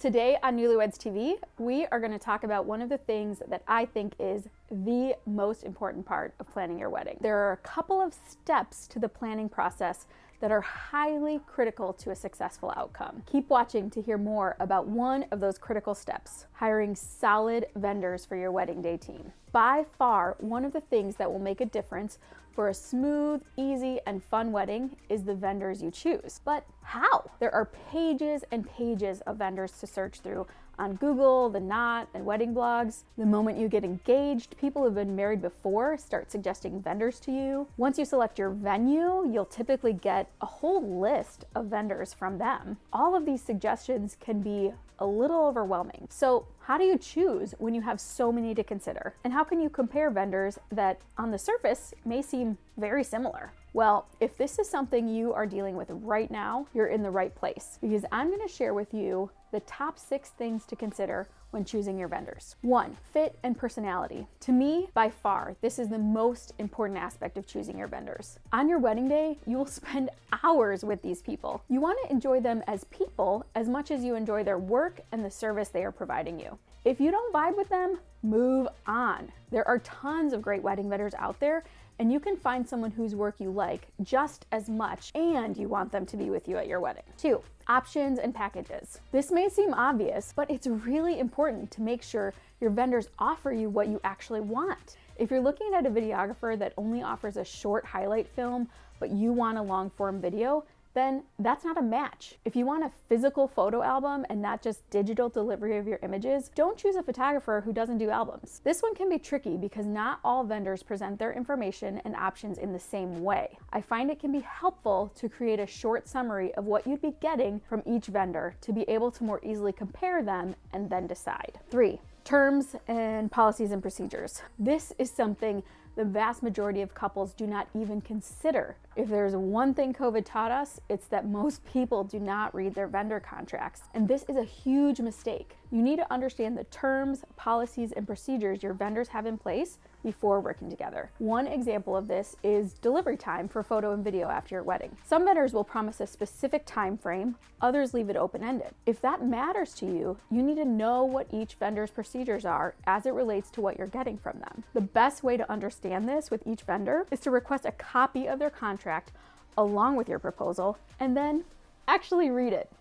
Today on Newlyweds TV, we are going to talk about one of the things that I think is the most important part of planning your wedding. There are a couple of steps to the planning process that are highly critical to a successful outcome. Keep watching to hear more about one of those critical steps: hiring solid vendors for your wedding day team. By far, one of the things that will make a difference for a smooth, easy, and fun wedding is the vendors you choose. But how? There are pages and pages of vendors to search through on Google, The Knot, and wedding blogs. The moment you get engaged, people who've been married before start suggesting vendors to you. Once you select your venue, you'll typically get a whole list of vendors from them. All of these suggestions can be a little overwhelming. So how do you choose when you have so many to consider? And how can you compare vendors that on the surface may seem very similar? Well, if this is something you are dealing with right now, you're in the right place, because I'm going to share with you the top 6 things to consider when choosing your vendors. 1, fit and personality. To me, by far, this is the most important aspect of choosing your vendors. On your wedding day, you will spend hours with these people. You want to enjoy them as people as much as you enjoy their work and the service they are providing you. If you don't vibe with them, move on. There are tons of great wedding vendors out there, and you can find someone whose work you like just as much and you want them to be with you at your wedding. 2, options and packages. This may seem obvious, but it's really important to make sure your vendors offer you what you actually want. If you're looking at a videographer that only offers a short highlight film, but you want a long form video, then that's not a match. If you want a physical photo album and not just digital delivery of your images, don't choose a photographer who doesn't do albums. This one can be tricky because not all vendors present their information and options in the same way. I find it can be helpful to create a short summary of what you'd be getting from each vendor to be able to more easily compare them and then decide. 3, terms and policies and procedures. This is something the vast majority of couples do not even consider. If there's one thing COVID taught us, it's that most people do not read their vendor contracts, and this is a huge mistake. You need to understand the terms, policies, and procedures your vendors have in place before working together. One example of this is delivery time for photo and video after your wedding. Some vendors will promise a specific time frame, others leave it open-ended. If that matters to you, you need to know what each vendor's procedures are as it relates to what you're getting from them. The best way to understand this with each vendor is to request a copy of their contract along with your proposal and then actually read it.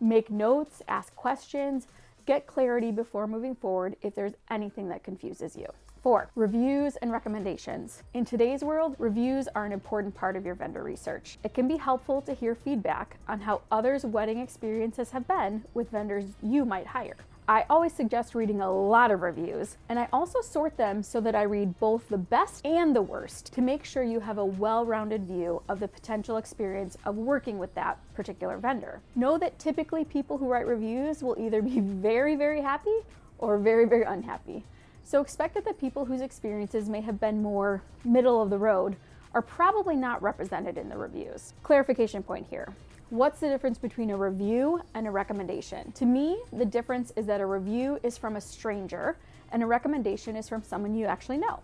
Make notes, ask questions, get clarity before moving forward if there's anything that confuses you. 4, reviews and recommendations. In today's world, reviews are an important part of your vendor research. It can be helpful to hear feedback on how others' wedding experiences have been with vendors you might hire. I always suggest reading a lot of reviews, and I also sort them so that I read both the best and the worst to make sure you have a well-rounded view of the potential experience of working with that particular vendor. Know that typically people who write reviews will either be very, very happy or very, very unhappy. So expect that the people whose experiences may have been more middle of the road are probably not represented in the reviews. Clarification point here. What's the difference between a review and a recommendation? To me, the difference is that a review is from a stranger and a recommendation is from someone you actually know.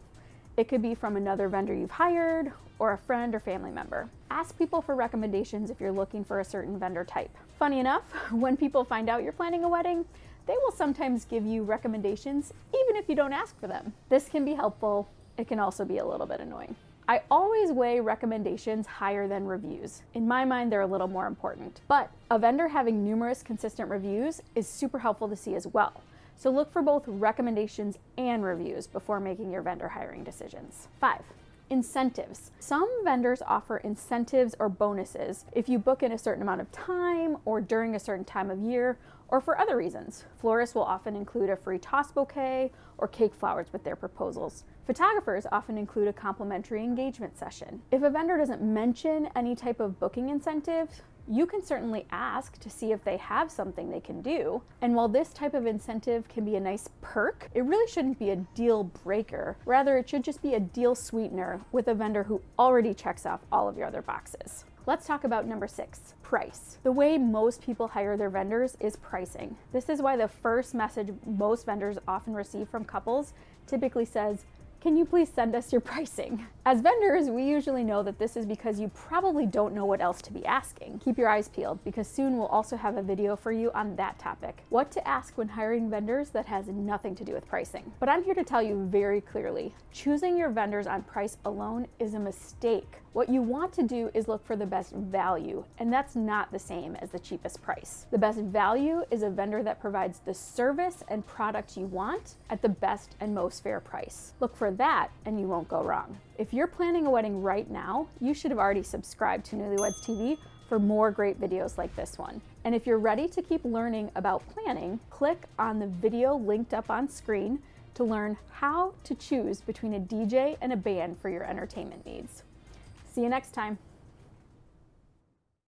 It could be from another vendor you've hired or a friend or family member. Ask people for recommendations if you're looking for a certain vendor type. Funny enough, when people find out you're planning a wedding, they will sometimes give you recommendations even if you don't ask for them. This can be helpful. It can also be a little bit annoying. I always weigh recommendations higher than reviews. In my mind, they're a little more important. But a vendor having numerous consistent reviews is super helpful to see as well. So look for both recommendations and reviews before making your vendor hiring decisions. 5, incentives. Some vendors offer incentives or bonuses if you book in a certain amount of time or during a certain time of year or for other reasons. Florists will often include a free toss bouquet or cake flowers with their proposals. Photographers often include a complimentary engagement session. If a vendor doesn't mention any type of booking incentive, you can certainly ask to see if they have something they can do. And while this type of incentive can be a nice perk, it really shouldn't be a deal breaker. Rather, it should just be a deal sweetener with a vendor who already checks off all of your other boxes. Let's talk about number 6, price. The way most people hire their vendors is pricing. This is why the first message most vendors often receive from couples typically says, can you please send us your pricing? As vendors, we usually know that this is because you probably don't know what else to be asking. Keep your eyes peeled, because soon we'll also have a video for you on that topic. What to ask when hiring vendors that has nothing to do with pricing. But I'm here to tell you very clearly, choosing your vendors on price alone is a mistake. What you want to do is look for the best value, and that's not the same as the cheapest price. The best value is a vendor that provides the service and product you want at the best and most fair price. Look for that and you won't go wrong. If you're planning a wedding right now, you should have already subscribed to Newlyweds TV for more great videos like this one. And if you're ready to keep learning about planning, click on the video linked up on screen to learn how to choose between a DJ and a band for your entertainment needs. See you next time.